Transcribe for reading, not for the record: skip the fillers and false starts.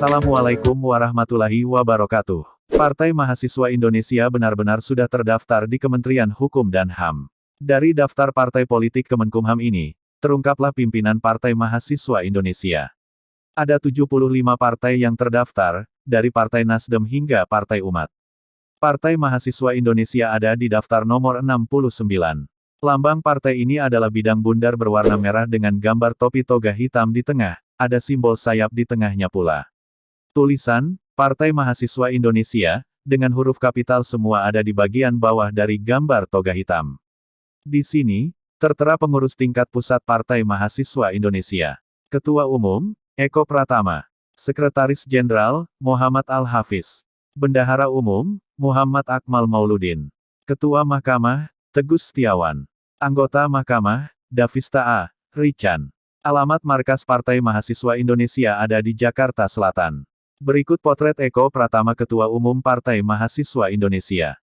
Assalamualaikum warahmatullahi wabarakatuh. Partai Mahasiswa Indonesia benar-benar sudah terdaftar di Kementerian Hukum dan HAM. Dari daftar partai politik Kemenkumham ini, terungkaplah pimpinan Partai Mahasiswa Indonesia. Ada 75 partai yang terdaftar, dari Partai Nasdem hingga Partai Umat. Partai Mahasiswa Indonesia ada di daftar nomor 69. Lambang partai ini adalah bidang bundar berwarna merah dengan gambar topi toga hitam di tengah, ada simbol sayap di tengahnya pula. Tulisan, Partai Mahasiswa Indonesia, dengan huruf kapital semua ada di bagian bawah dari gambar toga hitam. Di sini, tertera pengurus tingkat pusat Partai Mahasiswa Indonesia. Ketua Umum, Eko Pratama. Sekretaris Jenderal, Muhammad Al-Hafiz. Bendahara Umum, Muhammad Akmal Mauludin. Ketua Mahkamah, Teguh Setiawan. Anggota Mahkamah, Davista A. Richan. Alamat markas Partai Mahasiswa Indonesia ada di Jakarta Selatan. Berikut potret Eko Pratama Ketua Umum Partai Mahasiswa Indonesia.